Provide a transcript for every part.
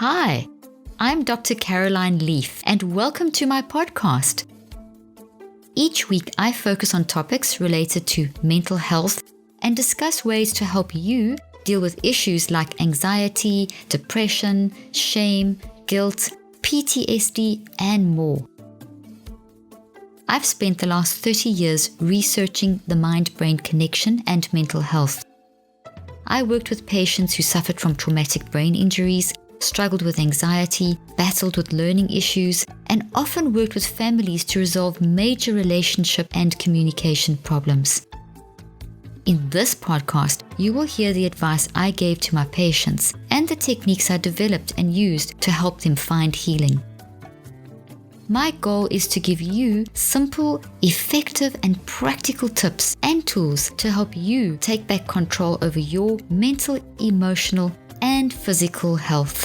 Hi, I'm Dr. Caroline Leaf, and welcome to my podcast. Each week, I focus on topics related to mental health and discuss ways to help you deal with issues like anxiety, depression, shame, guilt, PTSD, and more. I've spent the last 30 years researching the mind-brain connection and mental health. I worked with patients who suffered from traumatic brain injuries, struggled with anxiety, battled with learning issues, and often worked with families to resolve major relationship and communication problems. In this podcast, you will hear the advice I gave to my patients and the techniques I developed and used to help them find healing. My goal is to give you simple, effective, and practical tips and tools to help you take back control over your mental, emotional, and physical health.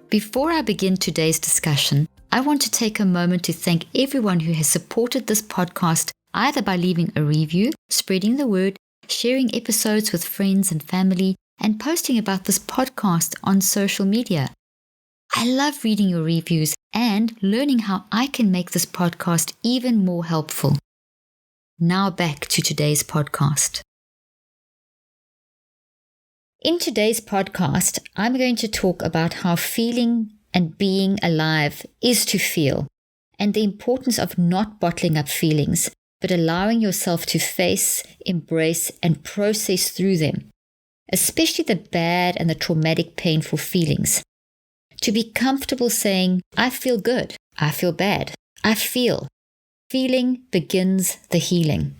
Before I begin today's discussion, I want to take a moment to thank everyone who has supported this podcast either by leaving a review, spreading the word, sharing episodes with friends and family, and posting about this podcast on social media. I love reading your reviews and learning how I can make this podcast even more helpful. Now back to today's podcast. In today's podcast, I'm going to talk about how feeling and being alive is to feel, and the importance of not bottling up feelings, but allowing yourself to face, embrace, and process through them, especially the bad and the traumatic, painful feelings. To be comfortable saying, I feel good, I feel bad, I feel. Feeling begins the healing.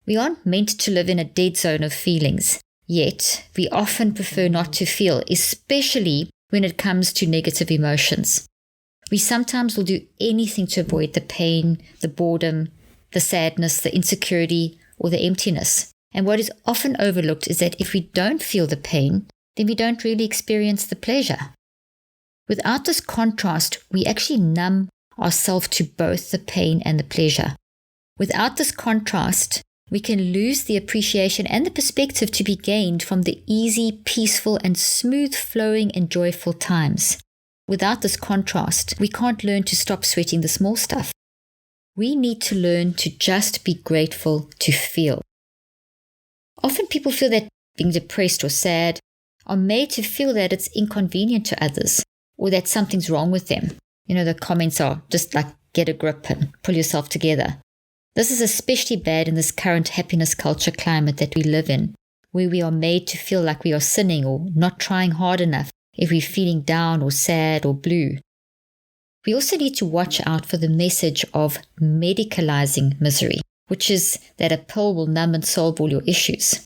We aren't meant to live in a dead zone of feelings. Yet, we often prefer not to feel, especially when it comes to negative emotions. We sometimes will do anything to avoid the pain, the boredom, the sadness, the insecurity, or the emptiness. And what is often overlooked is that if we don't feel the pain, then we don't really experience the pleasure. Without this contrast, we actually numb ourselves to both the pain and the pleasure. Without this contrast, we can lose the appreciation and the perspective to be gained from the easy, peaceful, and smooth-flowing and joyful times. Without this contrast, we can't learn to stop sweating the small stuff. We need to learn to just be grateful to feel. Often people feel that being depressed or sad are made to feel that it's inconvenient to others or that something's wrong with them. The comments are just like, get a grip and pull yourself together. This is especially bad in this current happiness culture climate that we live in, where we are made to feel like we are sinning or not trying hard enough if we're feeling down or sad or blue. We also need to watch out for the message of medicalizing misery, which is that a pill will numb and solve all your issues.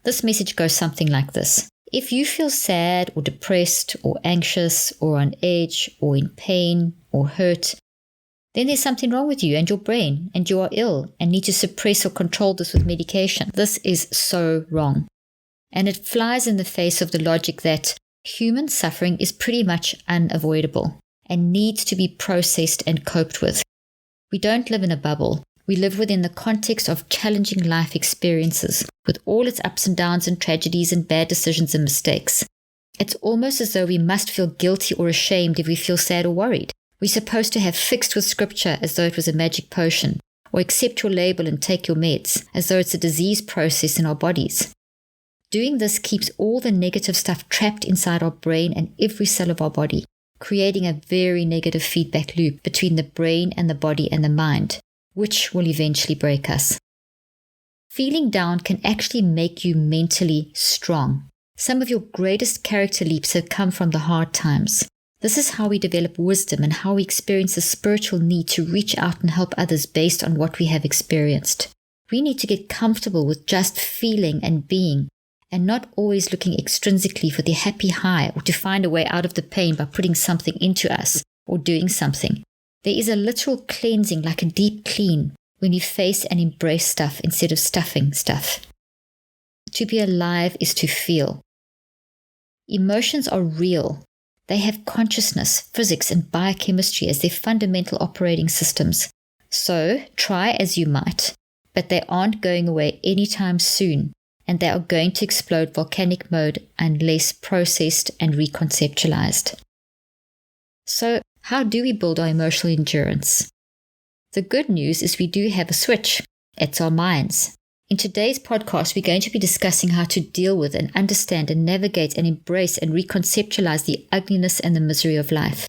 This message goes something like this. If you feel sad or depressed or anxious or on edge or in pain or hurt, then there's something wrong with you and your brain, and you are ill and need to suppress or control this with medication. This is so wrong. And it flies in the face of the logic that human suffering is pretty much unavoidable and needs to be processed and coped with. We don't live in a bubble. We live within the context of challenging life experiences with all its ups and downs and tragedies and bad decisions and mistakes. It's almost as though we must feel guilty or ashamed if we feel sad or worried. We're supposed to have fixed with scripture as though it was a magic potion, or accept your label and take your meds as though it's a disease process in our bodies. Doing this keeps all the negative stuff trapped inside our brain and every cell of our body, creating a very negative feedback loop between the brain and the body and the mind, which will eventually break us. Feeling down can actually make you mentally strong. Some of your greatest character leaps have come from the hard times. This is how we develop wisdom and how we experience a spiritual need to reach out and help others based on what we have experienced. We need to get comfortable with just feeling and being, and not always looking extrinsically for the happy high or to find a way out of the pain by putting something into us or doing something. There is a literal cleansing, like a deep clean, when you face and embrace stuff instead of stuffing stuff. To be alive is to feel. Emotions are real. They have consciousness, physics, and biochemistry as their fundamental operating systems. So, try as you might, but they aren't going away anytime soon, and they are going to explode volcanic mode unless processed and reconceptualized. So, how do we build our emotional endurance? The good news is we do have a switch. It's our minds. In today's podcast, we're going to be discussing how to deal with and understand and navigate and embrace and reconceptualize the ugliness and the misery of life.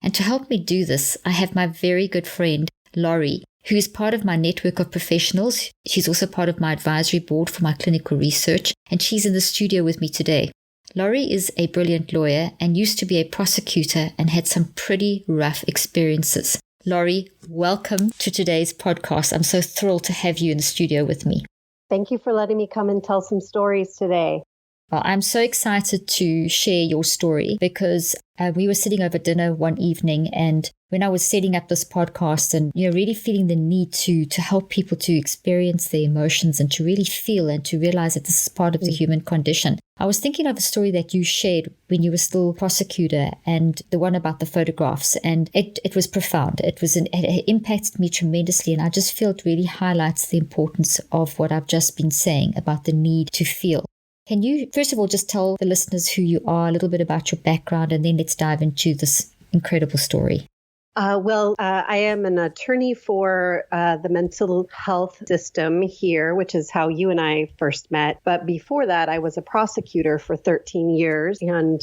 And to help me do this, I have my very good friend, Laurie, who is part of my network of professionals. She's also part of my advisory board for my clinical research, and she's in the studio with me today. Laurie is a brilliant lawyer and used to be a prosecutor and had some pretty rough experiences. Laurie, welcome to today's podcast. I'm so thrilled to have you in the studio with me. Thank you for letting me come and tell some stories today. Well, I'm so excited to share your story because we were sitting over dinner one evening, and when I was setting up this podcast and really feeling the need to help people to experience their emotions and to really feel and to realize that this is part of the human condition, I was thinking of a story that you shared when you were still a prosecutor, and the one about the photographs, and it was profound. It impacted me tremendously, and I just feel it really highlights the importance of what I've just been saying about the need to feel. Can you, first of all, just tell the listeners who you are, a little bit about your background, and then let's dive into this incredible story. I am an attorney for the mental health system here, which is how you and I first met. But before that, I was a prosecutor for 13 years. And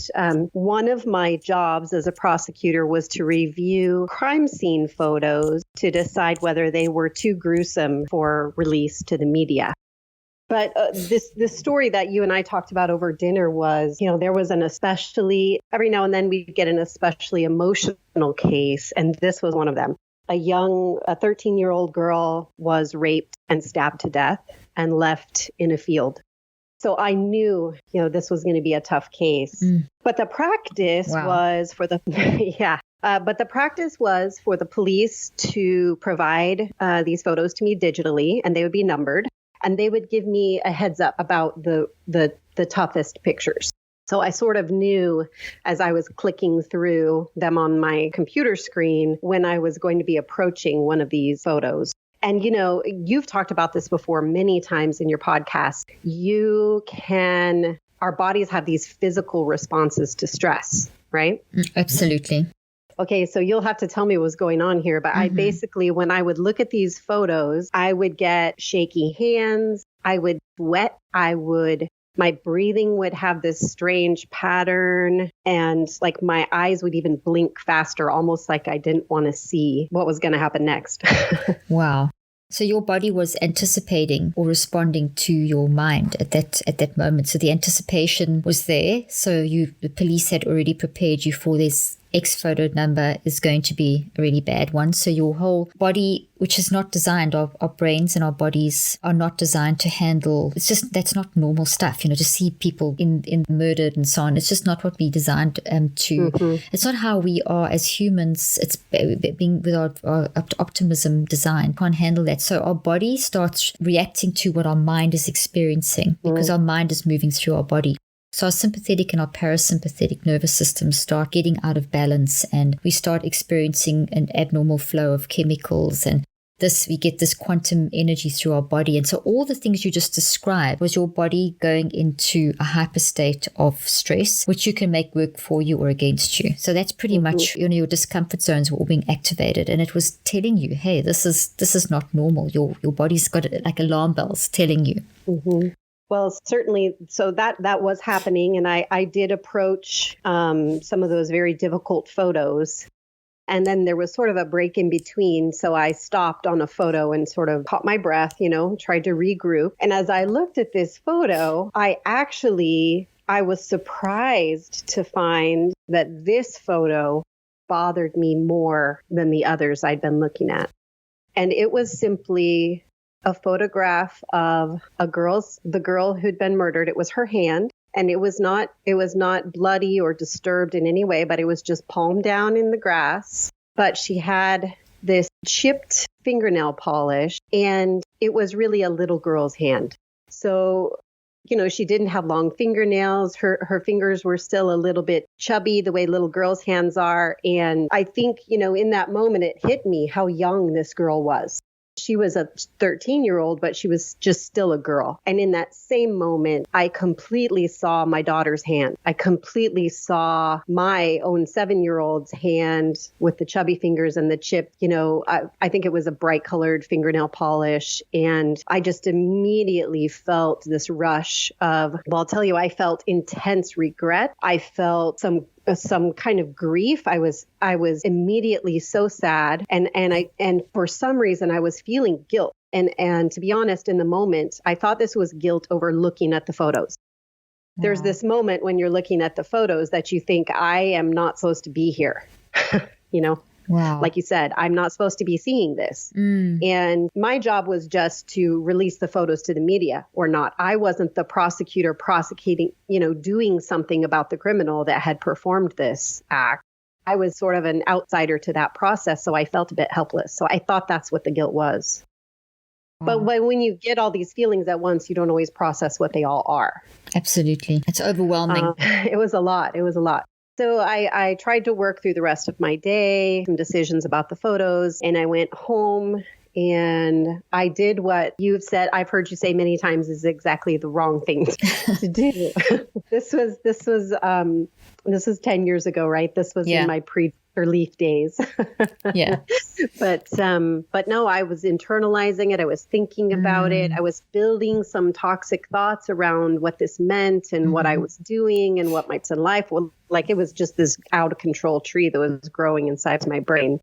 one of my jobs as a prosecutor was to review crime scene photos to decide whether they were too gruesome for release to the media. But this story that you and I talked about over dinner was, there was every now and then we get an especially emotional case, and this was one of them. A 13-year-old girl was raped and stabbed to death and left in a field. So I knew, this was going to be a tough case. But the practice was for the, But the practice was for the police to provide these photos to me digitally, and they would be numbered. And they would give me a heads up about the toughest pictures. So I sort of knew as I was clicking through them on my computer screen when I was going to be approaching one of these photos. And, you've talked about this before many times in your podcast. Our bodies have these physical responses to stress, right? Absolutely. Okay, so you'll have to tell me what's going on here. But I basically, when I would look at these photos, I would get shaky hands. I would sweat. My breathing would have this strange pattern. And like my eyes would even blink faster, almost like I didn't want to see what was going to happen next. Wow. So your body was anticipating or responding to your mind at that moment. So the anticipation was there. So the police had already prepared you for this X photo number is going to be a really bad one. So your whole body, which is not designed, our brains and our bodies are not designed to handle. That's not normal stuff, to see people in murdered and so on. It's just not what we designed to. It's not how we are as humans. It's being with our optimism design can't handle that. So our body starts reacting to what our mind is experiencing because our mind is moving through our body. So our sympathetic and our parasympathetic nervous systems start getting out of balance, and we start experiencing an abnormal flow of chemicals, and we get this quantum energy through our body. And so all the things you just described was your body going into a hyper state of stress, which you can make work for you or against you. So that's pretty much, your discomfort zones were all being activated, and it was telling you, hey, this is not normal. Your body's got like alarm bells telling you. Well, certainly. So that was happening. And I did approach some of those very difficult photos. And then there was sort of a break in between. So I stopped on a photo and sort of caught my breath, tried to regroup. And as I looked at this photo, I was surprised to find that this photo bothered me more than the others I'd been looking at. And it was simply a photograph of the girl who'd been murdered. It was her hand, and it was not bloody or disturbed in any way, but it was just palm down in the grass. But she had this chipped fingernail polish, and it was really a little girl's hand. So, she didn't have long fingernails. Her fingers were still a little bit chubby, the way little girls' hands are. And I think, in that moment, it hit me how young this girl was. She was a 13-year-old, but she was just still a girl. And in that same moment, I completely saw my daughter's hand. I completely saw my own 7-year-old's hand with the chubby fingers and the chip. I think it was a bright colored fingernail polish. And I just immediately felt this rush of, well, I'll tell you, I felt intense regret. I felt some kind of grief. I was immediately so sad. And for some reason I was feeling guilt. And to be honest, in the moment, I thought this was guilt over looking at the photos. Wow. There's this moment when you're looking at the photos that you think, I am not supposed to be here. Wow. Like you said, I'm not supposed to be seeing this. And my job was just to release the photos to the media or not. I wasn't the prosecutor prosecuting, doing something about the criminal that had performed this act. I was sort of an outsider to that process, so I felt a bit helpless. So I thought that's what the guilt was. But when you get all these feelings at once, you don't always process what they all are. Absolutely. It's overwhelming. It was a lot. So I tried to work through the rest of my day, some decisions about the photos, and I went home and I did what you've said, I've heard you say many times is exactly the wrong thing to do. This was 10 years ago, right? This was in my pre-Leaf days. Yeah. But no, I was internalizing it. I was thinking about it. I was building some toxic thoughts around what this meant and what I was doing and what my son life was like. It was just this out of control tree that was growing inside my brain.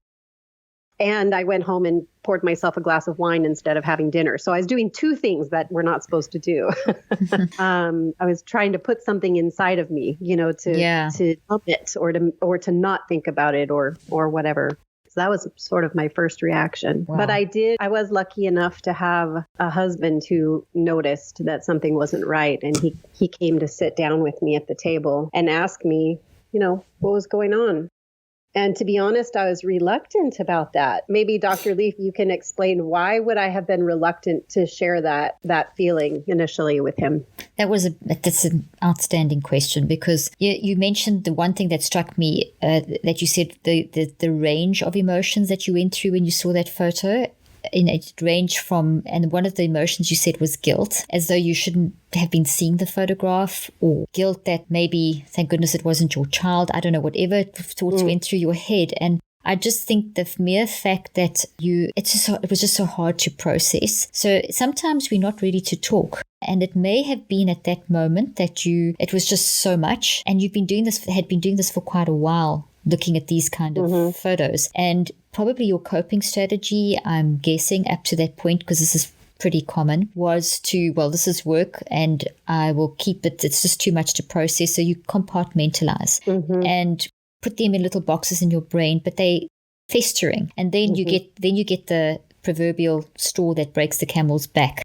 And I went home and poured myself a glass of wine instead of having dinner. So I was doing two things that we're not supposed to do. I was trying to put something inside of me, to numb it or to not think about it or whatever. So that was sort of my first reaction. Wow. But I was lucky enough to have a husband who noticed that something wasn't right. And he came to sit down with me at the table and ask me, what was going on. And to be honest, I was reluctant about that. Maybe Dr. Leaf, you can explain why would I have been reluctant to share that feeling initially with him? That's an outstanding question because you mentioned the one thing that struck me that you said the range of emotions that you went through when you saw that photo. It ranged from, and one of the emotions you said was guilt, as though you shouldn't have been seeing the photograph, or guilt that maybe, thank goodness it wasn't your child. I don't know, whatever thoughts went through your head. And I just think the mere fact that it was just so hard to process. So sometimes we're not ready to talk. And it may have been at that moment that it was just so much. And had been doing this for quite a while, looking at these kind of photos. And probably your coping strategy, I'm guessing up to that point, because this is pretty common, was this is work and I will keep it. It's just too much to process. So you compartmentalize and put them in little boxes in your brain, but they festering. And then you get the proverbial straw that breaks the camel's back.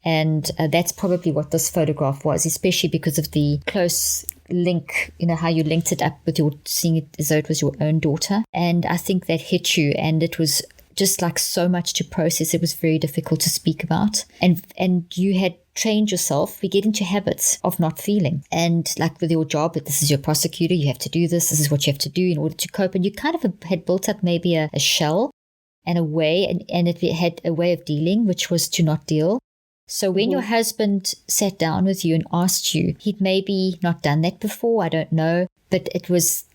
And that's probably what this photograph was, especially because of the close link, how you linked it up with seeing it as though it was your own daughter. And I think that hit you, and it was just like so much to process. It was very difficult to speak about. And you had trained yourself. We get into habits of not feeling. And like with your job, that this is your prosecutor, you have to do this. This is what you have to do in order to cope. And you kind of had built up maybe a shell and a way, and it had a way of dealing, which was to not deal. So when your husband sat down with you and asked you, he'd maybe not done that before, I don't know, but it was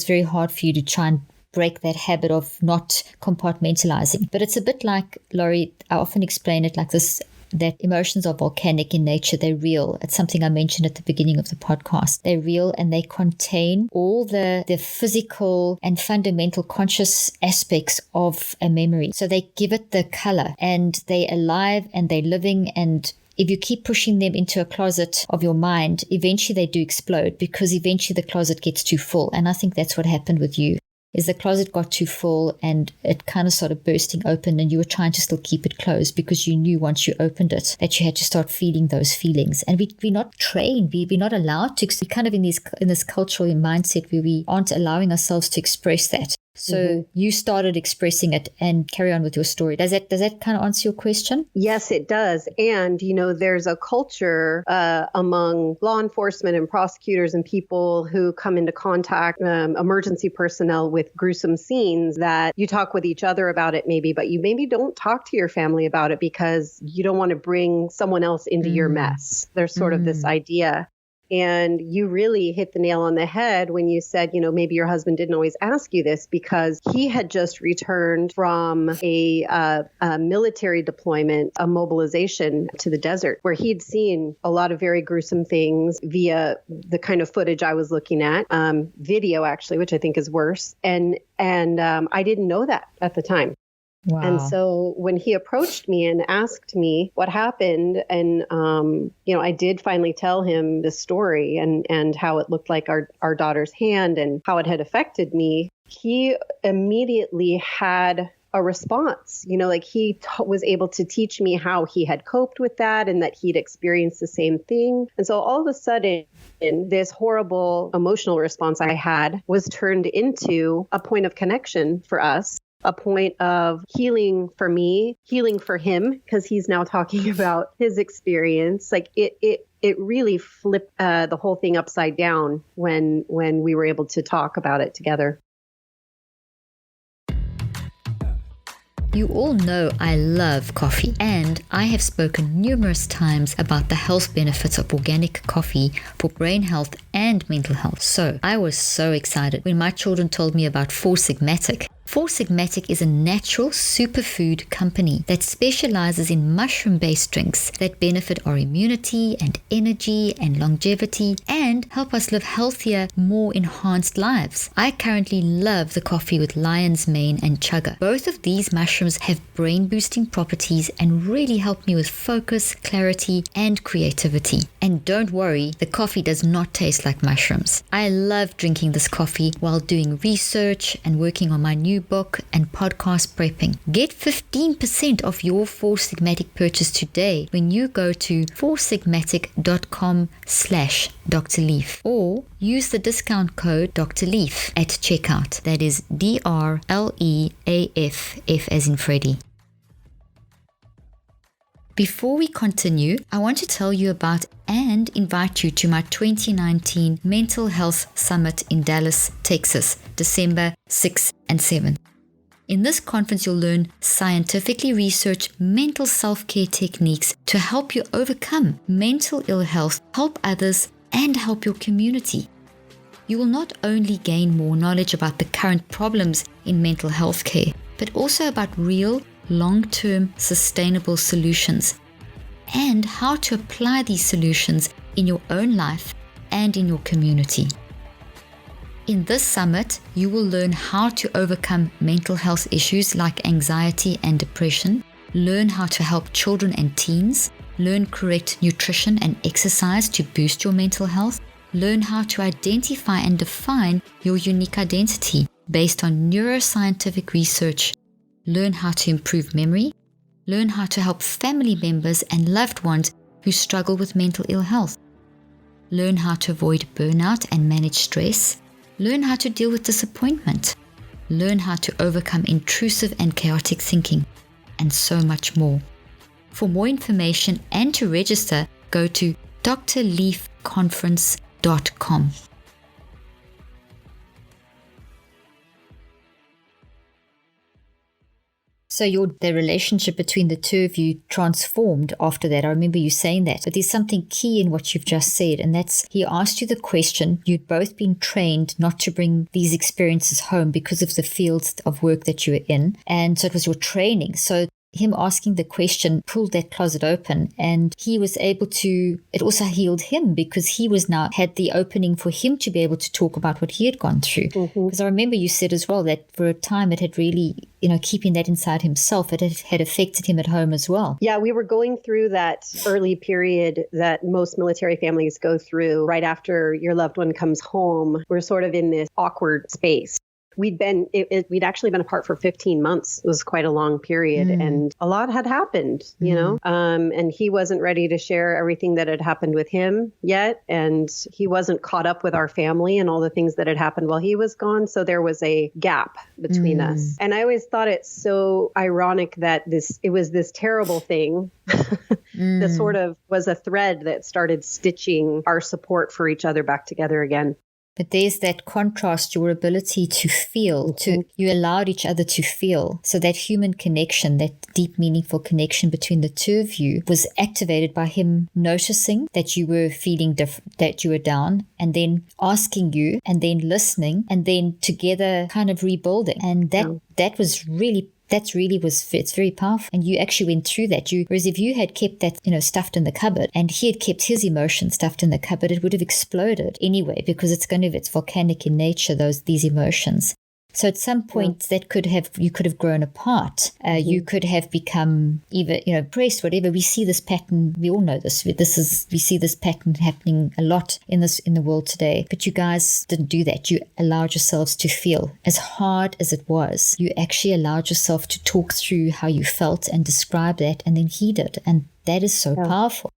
very hard for you to try and break that habit of not compartmentalizing. But it's a bit like, Laurie, I often explain it like this, that emotions are volcanic in nature. They're real. It's something I mentioned at the beginning of the podcast. They're real and they contain all the physical and fundamental conscious aspects of a memory. So they give it the color, and they're alive and they're living. And if you keep pushing them into a closet of your mind, eventually they do explode, because eventually the closet gets too full. And I think that's what happened with you. Is the closet got too full and it kind of started bursting open, and you were trying to still keep it closed because you knew once you opened it that you had to start feeling those feelings. And we're not trained, we're not allowed to. We're kind of in this cultural mindset where we aren't allowing ourselves to express that. So you started expressing it and carry on with your story. Does that kind of answer your question? Yes, it does. And, there's a culture among law enforcement and prosecutors and people who come into contact, emergency personnel with gruesome scenes, that you talk with each other about it maybe, but you maybe don't talk to your family about it because you don't want to bring someone else into your mess. There's sort of this idea. And you really hit the nail on the head when you said, maybe your husband didn't always ask you this because he had just returned from a military deployment, a mobilization to the desert, where he'd seen a lot of very gruesome things via the kind of footage I was looking at, video actually, which I think is worse. And I didn't know that at the time. Wow. And so when he approached me and asked me what happened, and, I did finally tell him the story and how it looked like our daughter's hand and how it had affected me, he immediately had a response. He was able to teach me how he had coped with that and that he'd experienced the same thing. And so all of a sudden, this horrible emotional response I had was turned into a point of connection for us. A point of healing for me, healing for him, because he's now talking about his experience. Like it really flipped the whole thing upside down when we were able to talk about it together. You all know I love coffee, and I have spoken numerous times about the health benefits of organic coffee for brain health and mental health. So I was so excited when my children told me about Four Sigmatic. Four Sigmatic is a natural superfood company that specializes in mushroom-based drinks that benefit our immunity and energy and longevity and help us live healthier, more enhanced lives. I currently love the coffee with lion's mane and chaga. Both of these mushrooms have brain-boosting properties and really help me with focus, clarity, and creativity. And don't worry, the coffee does not taste like mushrooms. I love drinking this coffee while doing research and working on my new book and podcast prepping. Get 15% off your Four Sigmatic purchase today when you go to foursigmatic.com/Dr. Leaf or use the discount code Dr. Leaf at checkout. That is DRLEAF, F as in Freddy. Before we continue, I want to tell you about and invite you to my 2019 Mental Health Summit in Dallas, Texas, December 6th and 7th. In this conference, you'll learn scientifically researched mental self-care techniques to help you overcome mental ill health, help others, and help your community. You will not only gain more knowledge about the current problems in mental health care, but also about real, long-term, sustainable solutions and how to apply these solutions in your own life and in your community. In this summit, you will learn how to overcome mental health issues like anxiety and depression, learn how to help children and teens, learn correct nutrition and exercise to boost your mental health, learn how to identify and define your unique identity based on neuroscientific research, learn how to improve memory, learn how to help family members and loved ones who struggle with mental ill health, learn how to avoid burnout and manage stress, learn how to deal with disappointment, learn how to overcome intrusive and chaotic thinking, and so much more. For more information and to register, go to drleafconference.com. So the relationship between the two of you transformed after that. I remember you saying that. But there's something key in what you've just said, and that's he asked you the question. You'd both been trained not to bring these experiences home because of the fields of work that you were in. And so it was your training. So him asking the question pulled that closet open, and he was able to, it also healed him because he was now had the opening for him to be able to talk about what he had gone through. Because I remember you said as well that for a time it had really, keeping that inside himself, it had affected him at home as well. Yeah, we were going through that early period that most military families go through right after your loved one comes home. We're sort of in this awkward space we'd actually been apart for 15 months. It was quite a long period and a lot had happened, you know, and he wasn't ready to share everything that had happened with him yet. And he wasn't caught up with our family and all the things that had happened while he was gone. So there was a gap between us. And I always thought it so ironic that it was this terrible thing that sort of was a thread that started stitching our support for each other back together again. But there's that contrast, your ability to feel, you allowed each other to feel. So that human connection, that deep, meaningful connection between the two of you was activated by him noticing that you were feeling different, that you were down, and then asking you, and then listening, and then together kind of rebuilding. And that was really it's very powerful. And you actually went through that. Whereas if you had kept that, stuffed in the cupboard and he had kept his emotions stuffed in the cupboard, it would have exploded anyway, because it's volcanic in nature, these emotions. So at some point you could have grown apart. You could have become either, depressed, whatever. We see this pattern. We all know this. We see this pattern happening a lot in the world today. But you guys didn't do that. You allowed yourselves to feel. As hard as it was, you actually allowed yourself to talk through how you felt and describe that, and then he did. And that is so powerful.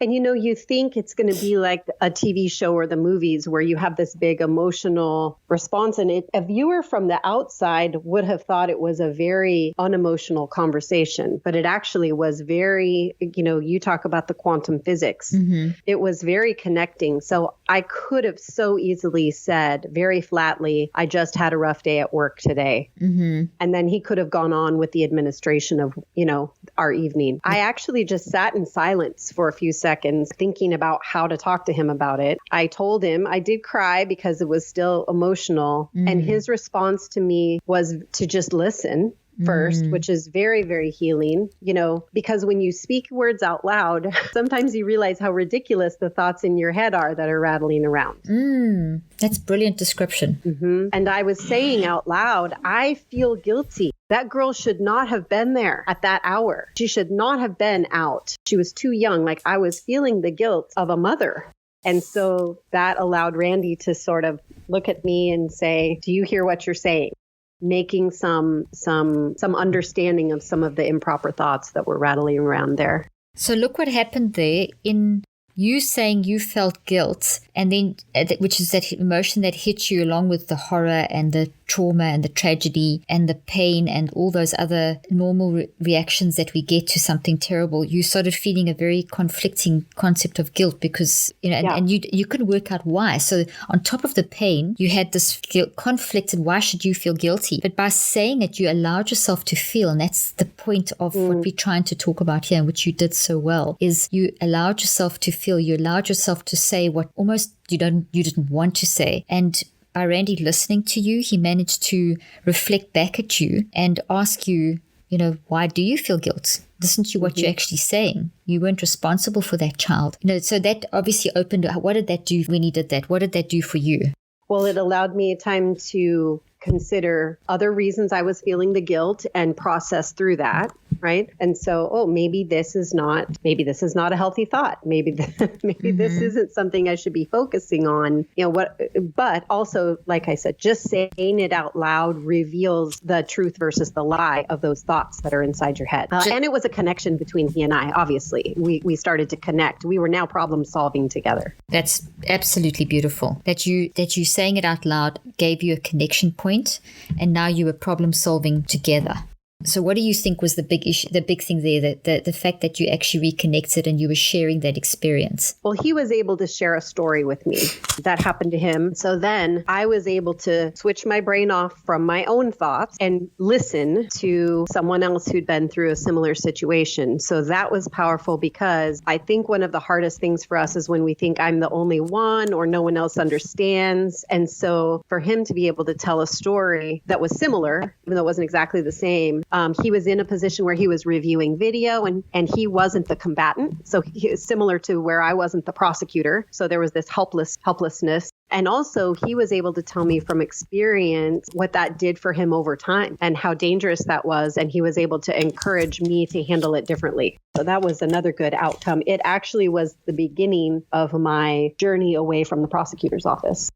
And, you think it's going to be like a TV show or the movies where you have this big emotional response. And a viewer from the outside would have thought it was a very unemotional conversation. But it actually was very, you talk about the quantum physics. It was very connecting. So I could have so easily said very flatly, I just had a rough day at work today. And then he could have gone on with the administration of, our evening. I actually just sat in silence for a few seconds thinking about how to talk to him about it. I told him I did cry because it was still emotional. And his response to me was to just listen first, which is very, very healing, because when you speak words out loud, sometimes you realize how ridiculous the thoughts in your head are that are rattling around. That's brilliant description. And I was saying out loud, I feel guilty. That girl should not have been there at that hour. She should not have been out. She was too young. Like, I was feeling the guilt of a mother. And so that allowed Randy to sort of look at me and say, do you hear what you're saying? Making some understanding of some of the improper thoughts that were rattling around there. So look what happened there in you saying you felt guilt, and then which is that emotion that hit you along with the horror and the trauma and the tragedy and the pain and all those other normal reactions that we get to something terrible. You started feeling a very conflicting concept of guilt because, and you couldn't work out why. So on top of the pain, you had this conflict, and why should you feel guilty? But by saying it, you allowed yourself to feel, and that's the point of what we're trying to talk about here, and which you did so well, is you allowed yourself to feel, you allowed yourself to say what almost you didn't want to say. And by Randy listening to you, he managed to reflect back at you and ask you, why do you feel guilt? Listen to what you're actually saying. You weren't responsible for that child. So that obviously opened. What did that do when he did that? What did that do for you? Well, it allowed me time to consider other reasons I was feeling the guilt and process through that. Right. And so, maybe this is not a healthy thought. Maybe this isn't something I should be focusing on, but also, like I said, just saying it out loud reveals the truth versus the lie of those thoughts that are inside your head. And it was a connection between he and I. Obviously, we started to connect. We were now problem solving together. That's absolutely beautiful. That you saying it out loud gave you a connection point, and now you were problem solving together. So what do you think was the big issue, the big thing there, that the fact that you actually reconnected and you were sharing that experience? Well, he was able to share a story with me that happened to him. So then I was able to switch my brain off from my own thoughts and listen to someone else who'd been through a similar situation. So that was powerful, because I think one of the hardest things for us is when we think I'm the only one or no one else understands. And so for him to be able to tell a story that was similar, even though it wasn't exactly the same, he was in a position where he was reviewing video and he wasn't the combatant. So he was similar to where I wasn't the prosecutor. So there was this helplessness. And also he was able to tell me from experience what that did for him over time and how dangerous that was. And he was able to encourage me to handle it differently. So that was another good outcome. It actually was the beginning of my journey away from the prosecutor's office.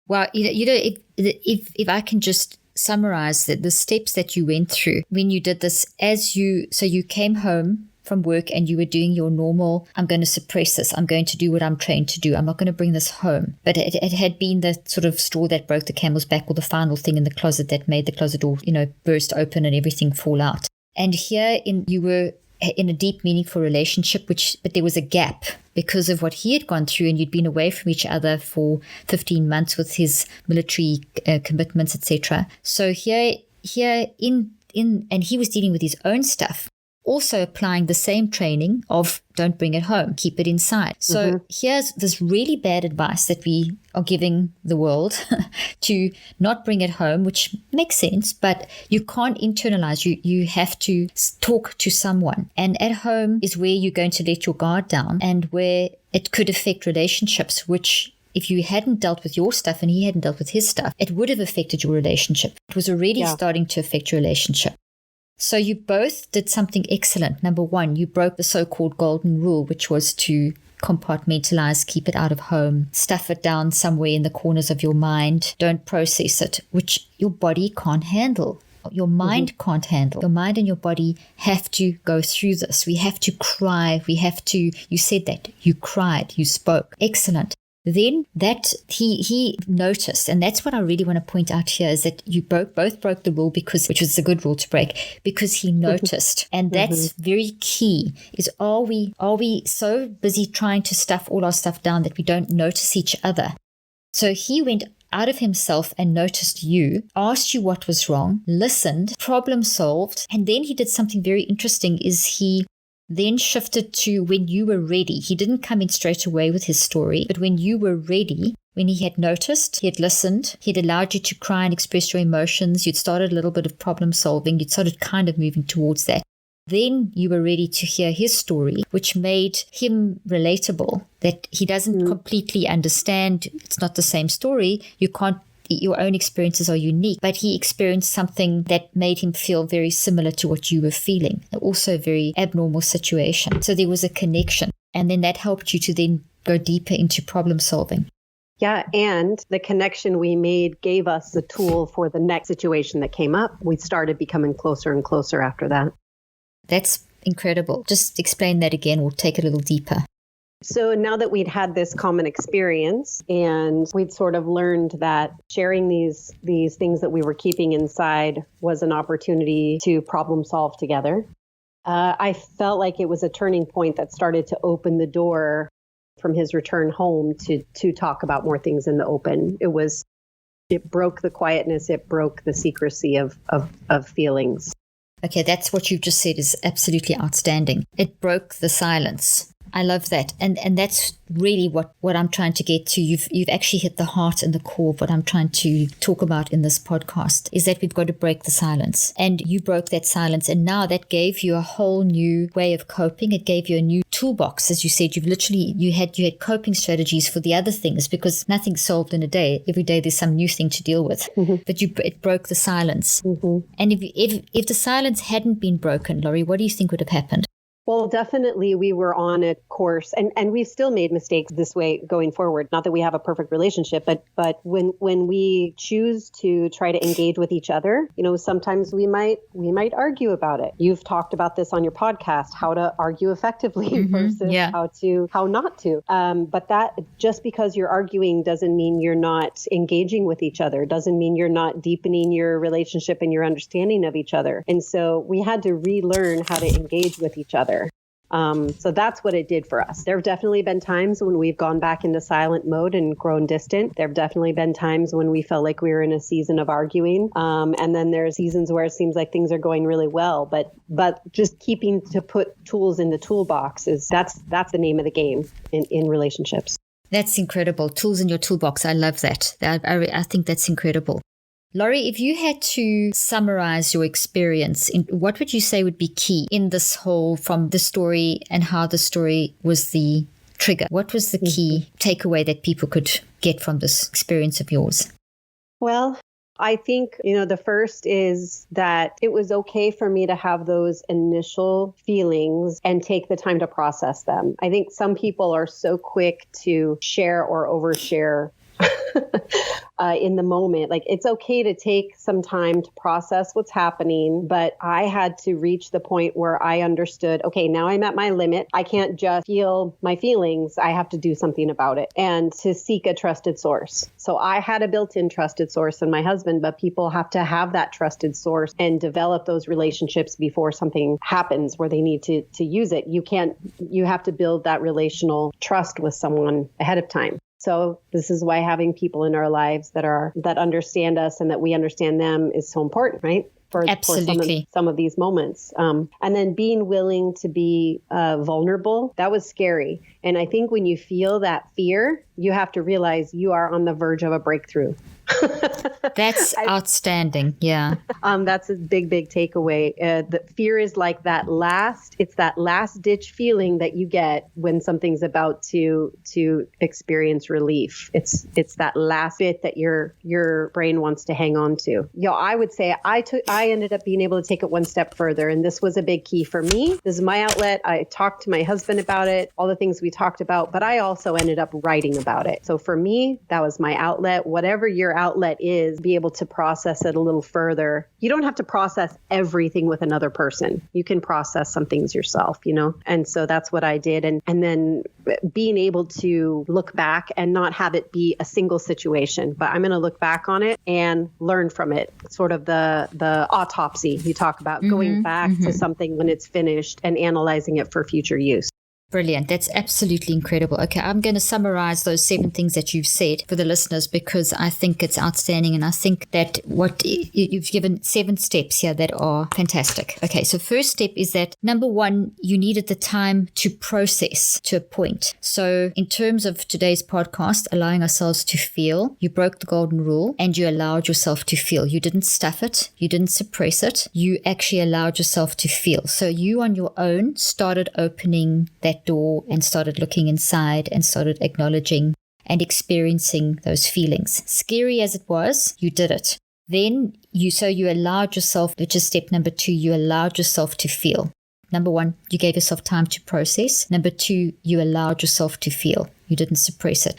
Well, if I can just summarize the steps that you went through when you did this, so you came home from work and you were doing your normal, I'm going to suppress this, I'm going to do what I'm trained to do, I'm not going to bring this home. But it had been the sort of straw that broke the camel's back, or the final thing in the closet that made the closet door, burst open and everything fall out. And here you were in a deep, meaningful relationship, but there was a gap because of what he had gone through, and you'd been away from each other for 15 months with his military commitments, etc. So here and he was dealing with his own stuff, also applying the same training of don't bring it home, keep it inside. So here's this really bad advice that we are giving the world to not bring it home, which makes sense, but you can't internalize. You have to talk to someone. And at home is where you're going to let your guard down, and where it could affect relationships, which if you hadn't dealt with your stuff and he hadn't dealt with his stuff, it would have affected your relationship. It was already starting to affect your relationship. So you both did something excellent. Number one, you broke the so-called golden rule, which was to compartmentalize, keep it out of home, stuff it down somewhere in the corners of your mind, don't process it, which your body can't handle. Your mind can't handle. Your mind and your body have to go through this. We have to cry. You said that. You cried. You spoke. Excellent. Then that he noticed, and that's what I really want to point out here, is that you both broke the rule, which was a good rule to break, because he noticed. And that's very key, is are we so busy trying to stuff all our stuff down that we don't notice each other? So he went out of himself and noticed you, asked you what was wrong, listened, problem solved, and then he did something very interesting, is he then shifted to when you were ready. He didn't come in straight away with his story, but when you were ready, when he had noticed, he had listened, he had allowed you to cry and express your emotions, you'd started a little bit of problem solving, you'd started kind of moving towards that. Then you were ready to hear his story, which made him relatable, that he doesn't completely understand. It's not the same story. Your own experiences are unique, but he experienced something that made him feel very similar to what you were feeling. Also a very abnormal situation. So there was a connection. And then that helped you to then go deeper into problem solving. Yeah, and the connection we made gave us the tool for the next situation that came up. We started becoming closer and closer after that. That's incredible. Just explain that again. We'll take it a little deeper. So now that we'd had this common experience and we'd sort of learned that sharing these things that we were keeping inside was an opportunity to problem solve together, I felt like it was a turning point that started to open the door from his return home to talk about more things in the open. It broke the quietness. It broke the secrecy of feelings. Okay, that's what you've just said is absolutely outstanding. It broke the silence. I love that. And that's really what I'm trying to get to. You've actually hit the heart and the core of what I'm trying to talk about in this podcast, is that we've got to break the silence. And you broke that silence. And now that gave you a whole new way of coping. It gave you a new toolbox. As you said, you had coping strategies for the other things, because nothing's solved in a day. Every day there's some new thing to deal with. But it broke the silence. And if the silence hadn't been broken, Laurie, what do you think would have happened? Well, definitely we were on a course, and we've still made mistakes this way going forward. Not that we have a perfect relationship, but when we choose to try to engage with each other, sometimes we might argue about it. You've talked about this on your podcast, how to argue effectively versus how not to. But that, just because you're arguing doesn't mean you're not engaging with each other, doesn't mean you're not deepening your relationship and your understanding of each other. And so we had to relearn how to engage with each other. So that's what it did for us. There have definitely been times when we've gone back into silent mode and grown distant. There have definitely been times when we felt like we were in a season of arguing. And then there's seasons where it seems like things are going really well. But just keeping to put tools in the toolbox that's the name of the game in relationships. That's incredible. Tools in your toolbox. I love that. I think that's incredible. Laurie, if you had to summarize your experience, what would you say would be key in this whole, from the story and how the story was the trigger? What was the key takeaway that people could get from this experience of yours? Well, I think, the first is that it was okay for me to have those initial feelings and take the time to process them. I think some people are so quick to share or overshare in the moment. Like, it's okay to take some time to process what's happening, but I had to reach the point where I understood, okay, now I'm at my limit. I can't just feel my feelings. I have to do something about it, and to seek a trusted source. So I had a built-in trusted source in my husband, but people have to have that trusted source and develop those relationships before something happens where they need to use it. You have to build that relational trust with someone ahead of time. So this is why having people in our lives that understand us and that we understand them is so important, right? For some of these moments. And then being willing to be vulnerable, that was scary. And I think when you feel that fear, you have to realize you are on the verge of a breakthrough. That's outstanding. Yeah. That's a big, big takeaway. The fear is like it's that last ditch feeling that you get when something's about to experience relief. It's that last bit that your brain wants to hang on to. I would say I ended up being able to take it one step further. And this was a big key for me. This is my outlet. I talked to my husband about it, all the things we talked about, but I also ended up writing about it. So for me, that was my outlet. Whatever your outlet is, be able to process it a little further. You don't have to process everything with another person. You can process some things yourself, And so that's what I did. And then being able to look back and not have it be a single situation, but I'm going to look back on it and learn from it. Sort of the autopsy you talk about, going back to something when it's finished and analyzing it for future use. Brilliant. That's absolutely incredible. Okay, I'm going to summarize those 7 things that you've said for the listeners because I think it's outstanding. And I think that what you've given 7 steps here that are fantastic. Okay, so first step is that number 1, you needed the time to process to a point. So in terms of today's podcast, allowing ourselves to feel, you broke the golden rule and you allowed yourself to feel. You didn't stuff it. You didn't suppress it. You actually allowed yourself to feel. So you on your own started opening that door and started looking inside and started acknowledging and experiencing those feelings. Scary as it was, you did it. Then you allowed yourself, which is step number 2, you allowed yourself to feel. Number 1, you gave yourself time to process. Number 2, you allowed yourself to feel. You didn't suppress it.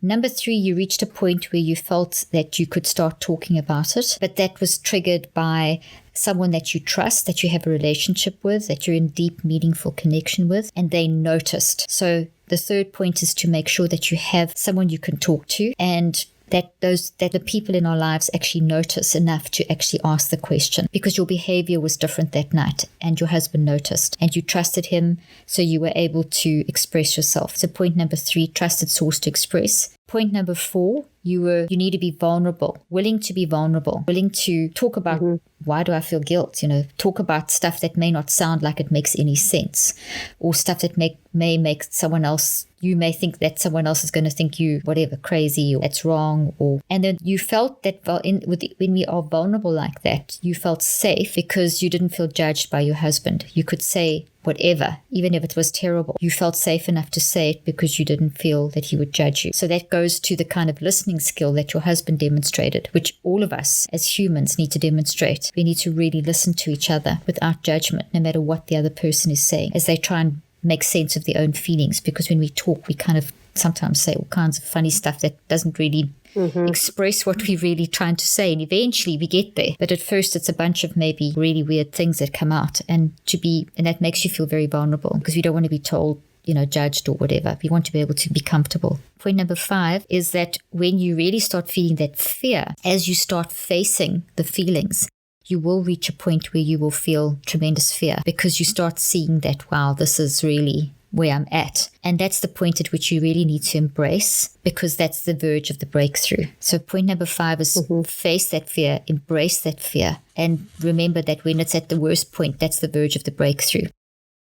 Number 3, you reached a point where you felt that you could start talking about it, but that was triggered by someone that you trust, that you have a relationship with, that you're in deep, meaningful connection with, and they noticed. So the third point is to make sure that you have someone you can talk to and that the people in our lives actually notice enough to actually ask the question, because your behavior was different that night and your husband noticed and you trusted him, so you were able to express yourself. So point number 3, trusted source to express. Point number 4, you need to be vulnerable, willing to be vulnerable, willing to talk about why do I feel guilt? Talk about stuff that may not sound like it makes any sense, or stuff that may make someone else, you may think that someone else is going to think you whatever crazy or that's wrong, and then you felt that when we are vulnerable like that, you felt safe because you didn't feel judged by your husband. You could say whatever, even if it was terrible. You felt safe enough to say it because you didn't feel that he would judge you. So that goes to the kind of listening skill that your husband demonstrated, which all of us as humans need to demonstrate. We need to really listen to each other without judgment, no matter what the other person is saying, as they try and make sense of their own feelings. Because when we talk, we kind of sometimes say all kinds of funny stuff that doesn't really express what we're really trying to say, and eventually we get there, but at first it's a bunch of maybe really weird things that come out, and that makes you feel very vulnerable because you don't want to be told, judged or whatever. We want to be able to be comfortable. Point number 5 is that when you really start feeling that fear, as you start facing the feelings, you will reach a point where you will feel tremendous fear because you start seeing that, wow, this is really where I'm at. And that's the point at which you really need to embrace, because that's the verge of the breakthrough. So point number 5 is face that fear, embrace that fear, and remember that when it's at the worst point, that's the verge of the breakthrough.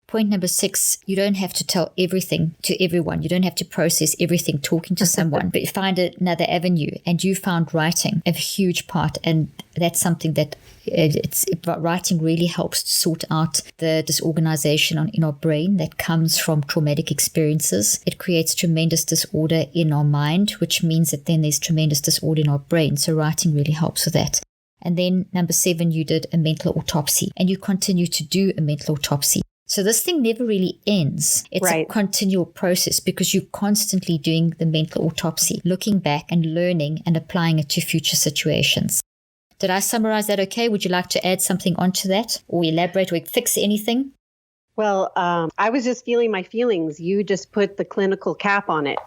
Point number 6, you don't have to tell everything to everyone. You don't have to process everything talking to someone, but find another avenue. And you found writing a huge part. And that's something that writing really helps to sort out the disorganization in our brain that comes from traumatic experiences. It creates tremendous disorder in our mind, which means that then there's tremendous disorder in our brain. So writing really helps with that. And then number 7, you did a mental autopsy, and you continue to do a mental autopsy. So this thing never really ends. It's a continual process because you're constantly doing the mental autopsy, looking back and learning and applying it to future situations. Did I summarize that okay? Would you like to add something onto that or elaborate or fix anything? Well, I was just feeling my feelings. You just put the clinical cap on it.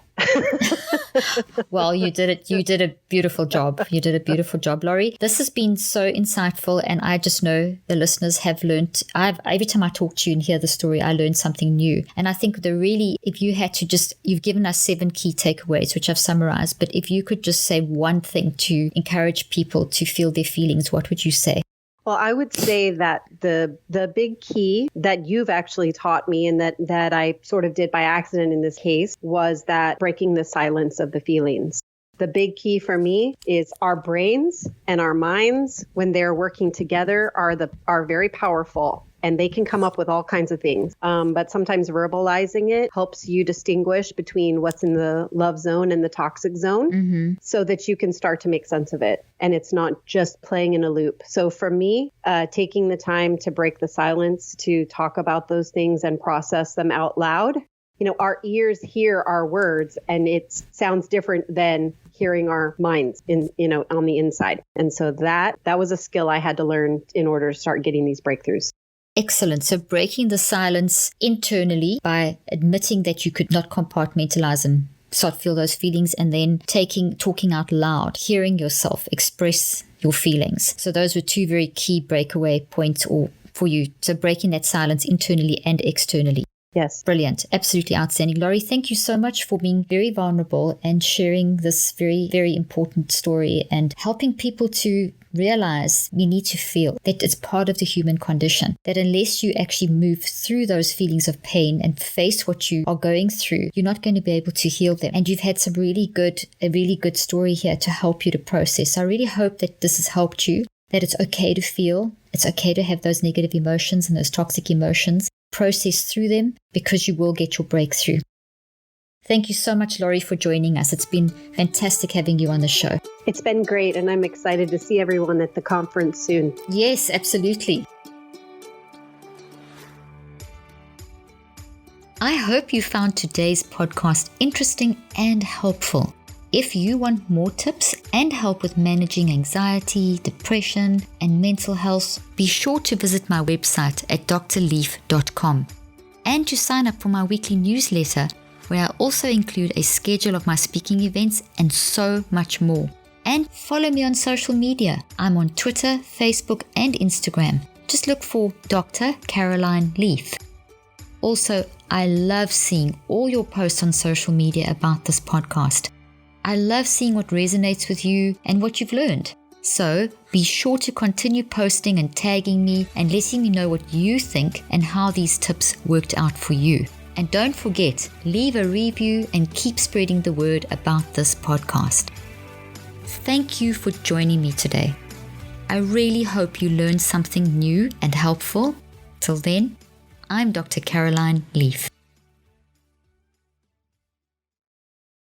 Well, you did it. You did a beautiful job. You did a beautiful job, Laurie. This has been so insightful, and I just know the listeners have learned. Every time I talk to you and hear the story, I learn something new. And I think if you had to you've given us 7 key takeaways, which I've summarized, but if you could just say one thing to encourage people to feel their feelings, what would you say? Well, I would say that the big key that you've actually taught me and that I sort of did by accident in this case was that breaking the silence of the feelings. The big key for me is our brains and our minds, when they're working together, are very powerful. And they can come up with all kinds of things. But sometimes verbalizing it helps you distinguish between what's in the love zone and the toxic zone so that you can start to make sense of it. And it's not just playing in a loop. So for me, taking the time to break the silence, to talk about those things and process them out loud. Our ears hear our words and it sounds different than hearing our minds on the inside. And so that was a skill I had to learn in order to start getting these breakthroughs. Excellent. So breaking the silence internally by admitting that you could not compartmentalize and start to feel those feelings, and then talking out loud, hearing yourself express your feelings. So those were 2 very key breakaway points for you. So breaking that silence internally and externally. Yes. Brilliant. Absolutely outstanding. Laurie, thank you so much for being very vulnerable and sharing this very, very important story and helping people to realize we need to feel that it's part of the human condition, that unless you actually move through those feelings of pain and face what you are going through, you're not going to be able to heal them. And you've had a really good story here to help you to process. I really hope that this has helped you, that it's okay to feel, it's okay to have those negative emotions and those toxic emotions. Process through them because you will get your breakthrough. Thank you so much, Laurie, for joining us. It's been fantastic having you on the show. It's been great, and I'm excited to see everyone at the conference soon. Yes, absolutely. I hope you found today's podcast interesting and helpful. If you want more tips and help with managing anxiety, depression, and mental health, be sure to visit my website at drleaf.com and to sign up for my weekly newsletter, where I also include a schedule of my speaking events and so much more. And follow me on social media. I'm on Twitter, Facebook, and Instagram. Just look for Dr. Caroline Leaf. Also, I love seeing all your posts on social media about this podcast. I love seeing what resonates with you and what you've learned. So be sure to continue posting and tagging me and letting me know what you think and how these tips worked out for you. And don't forget, leave a review and keep spreading the word about this podcast. Thank you for joining me today. I really hope you learned something new and helpful. Till then, I'm Dr. Caroline Leaf.